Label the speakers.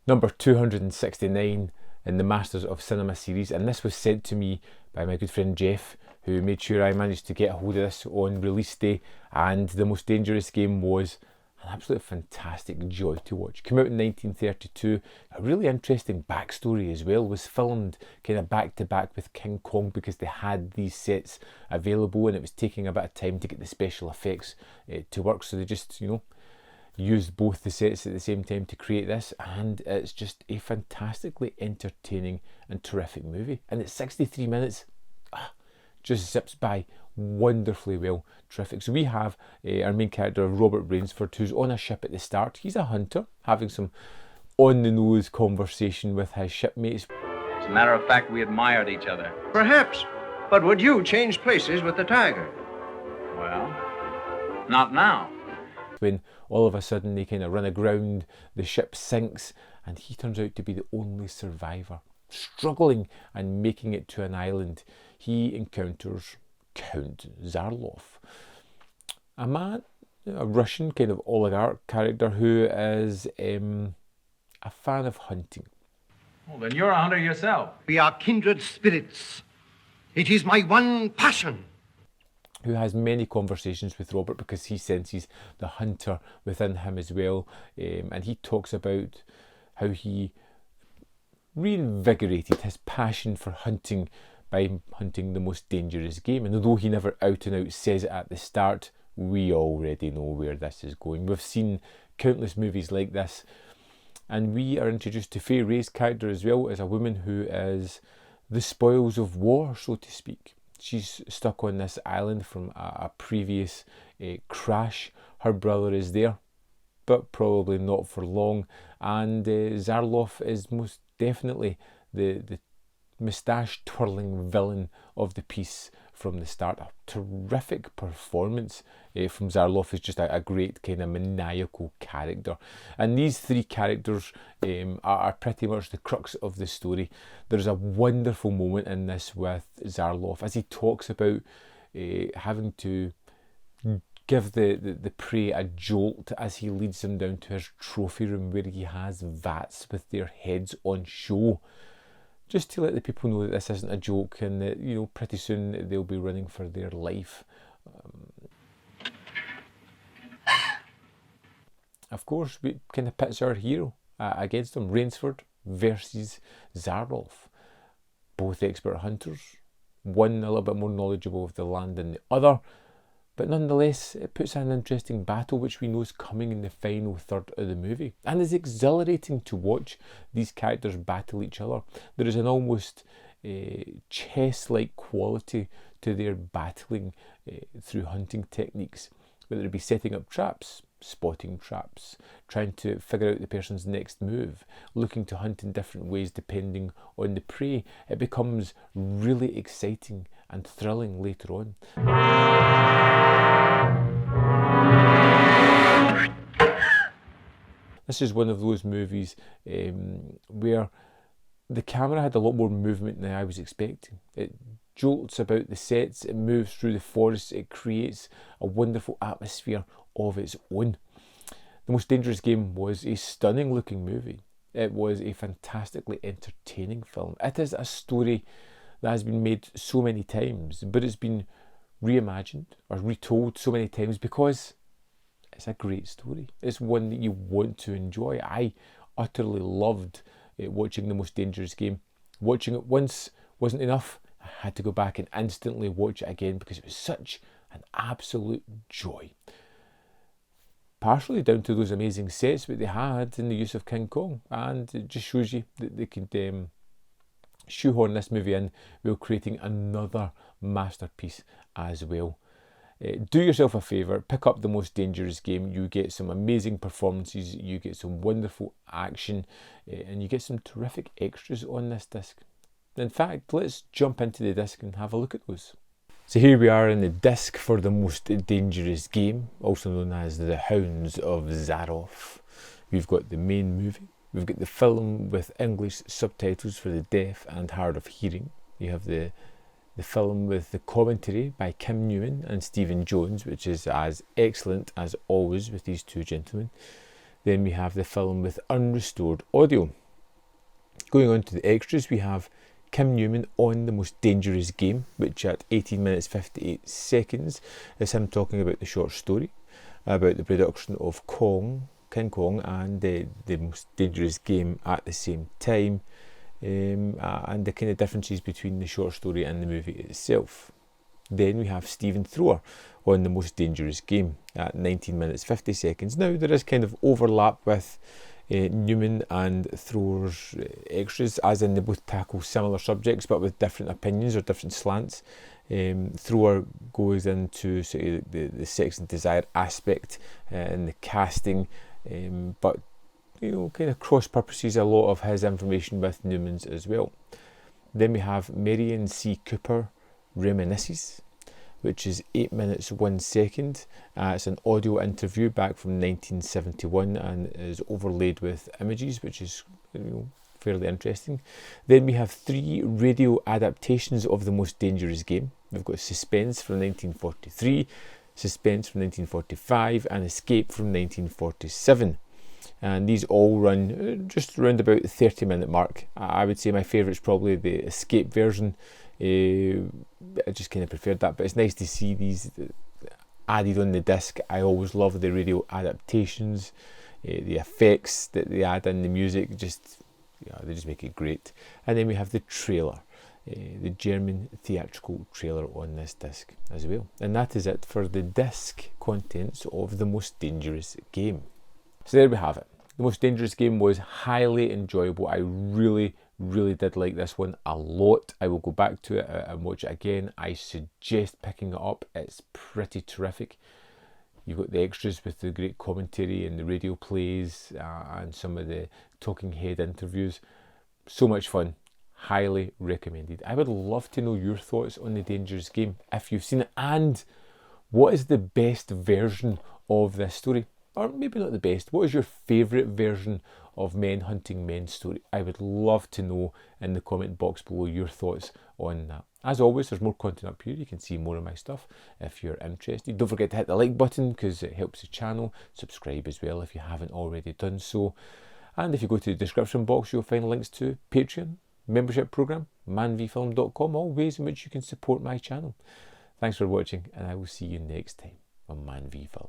Speaker 1: Number 269 in the Masters of Cinema series, and this was sent to me by my good friend Jeff, who made sure I managed to get a hold of this on release day. And The Most Dangerous Game was an absolute fantastic joy to watch. Came out in 1932, a really interesting backstory as well. Was filmed kind of back to back with King Kong because they had these sets available and it was taking a bit of time to get the special effects to work, so they just, used both the sets at the same time to create this, and it's just a fantastically entertaining and terrific movie. And it's 63 minutes, just zips by wonderfully well. Terrific. So we have our main character, Robert Rainsford, who's on a ship at the start. He's a hunter, having some on-the-nose conversation with his shipmates.
Speaker 2: As a matter of fact, we admired each other.
Speaker 3: Perhaps. But would you change places with the tiger?
Speaker 2: Well, not now.
Speaker 1: When all of a sudden they kind of run aground, the ship sinks, and he turns out to be the only survivor. Struggling and making it to an island, he encounters Count Zarlov, a man, a Russian kind of oligarch character who is a fan of hunting.
Speaker 2: Well, then you're a hunter yourself.
Speaker 3: We are kindred spirits. It is my one passion.
Speaker 1: Who has many conversations with Robert because he senses the hunter within him as well. And he talks about how he reinvigorated his passion for hunting by hunting the most dangerous game. And although he never out and out says it at the start, we already know where this is going. We've seen countless movies like this. And we are introduced to Fay Wray's character as well as a woman who is the spoils of war, so to speak. She's stuck on this island from a previous crash. Her brother is there, but probably not for long. And Zarlov is most definitely the moustache twirling villain of the piece from the start. A terrific performance from Zarlov. Is just a great kind of maniacal character, and these three characters are pretty much the crux of the story. There's a wonderful moment in this with Zarlov as he talks about having to give the prey a jolt as he leads them down to his trophy room where he has vats with their heads on show, just to let the people know that this isn't a joke and that, pretty soon they'll be running for their life. Of course, we kind of pits our hero against him, Rainsford versus Zarlov. Both expert hunters, one a little bit more knowledgeable of the land than the other, but nonetheless it puts an interesting battle which we know is coming in the final third of the movie, and is exhilarating to watch these characters battle each other. There is an almost chess-like quality to their battling through hunting techniques, whether it be setting up traps, spotting traps, trying to figure out the person's next move, looking to hunt in different ways depending on the prey. It becomes really exciting and thrilling later on. This is one of those movies where the camera had a lot more movement than I was expecting. It jolts about the sets, it moves through the forests, it creates a wonderful atmosphere of its own. The Most Dangerous Game was a stunning looking movie. It was a fantastically entertaining film. It is a story that has been made so many times, but it's been reimagined or retold so many times because it's a great story. It's one that you want to enjoy. I utterly loved watching The Most Dangerous Game. Watching it once wasn't enough. I had to go back and instantly watch it again because it was such an absolute joy. Partially down to those amazing sets that they had in the use of King Kong, and it just shows you that they could shoehorn this movie in while creating another masterpiece as well. Do yourself a favour, pick up The Most Dangerous Game. You get some amazing performances, you get some wonderful action, and you get some terrific extras on this disc. In fact, let's jump into the disc and have a look at those. So here we are in the disc for The Most Dangerous Game, also known as The Hounds of Zarov. We've got the main movie, we've got the film with English subtitles for the deaf and hard of hearing. You have the film with the commentary by Kim Newman and Stephen Jones, which is as excellent as always with these two gentlemen. Then we have the film with unrestored audio. Going on to the extras, we have Kim Newman on The Most Dangerous Game, which at 18 minutes 58 seconds is him talking about the short story, about the production of King Kong and the Most Dangerous Game at the same time, and the kind of differences between the short story and the movie itself. Then we have Stephen Thrower on The Most Dangerous Game at 19 minutes 50 seconds. Now there is kind of overlap with Newman and Thrower's extras, as in they both tackle similar subjects but with different opinions or different slants. Thrower goes into sort of the sex and desire aspect and the casting, but kind of cross purposes a lot of his information with Newman's as well. Then we have Marion C. Cooper Reminisces, which is 8 minutes 1 second. It's an audio interview back from 1971 and is overlaid with images, which is fairly interesting. Then we have 3 radio adaptations of The Most Dangerous Game. We've got Suspense from 1943, Suspense from 1945, and Escape from 1947. And these all run just around about the 30-minute mark. I would say my favourite is probably the Escape version. I just kind of preferred that, but it's nice to see these added on the disc. I always love the radio adaptations, the effects that they add in, the music, they just make it great. And then we have the trailer, the German theatrical trailer on this disc as well. And that is it for the disc contents of The Most Dangerous Game. So there we have it. The Most Dangerous Game was highly enjoyable. I really did like this one a lot. I will go back to it and watch it again. I suggest picking it up. It's pretty terrific. You've got the extras with the great commentary and the radio plays and some of the talking head interviews. So much fun. Highly recommended. I would love to know your thoughts on The Dangerous Game if you've seen it, and what is the best version of this story? Or maybe not the best. What is your favourite version of Men Hunting Men story? I would love to know in the comment box below your thoughts on that. As always, there's more content up here. You can see more of my stuff if you're interested. Don't forget to hit the like button because it helps the channel. Subscribe as well if you haven't already done so. And if you go to the description box, you'll find links to Patreon, membership program, manvfilm.com, all ways in which you can support my channel. Thanks for watching, and I will see you next time on Man v Film.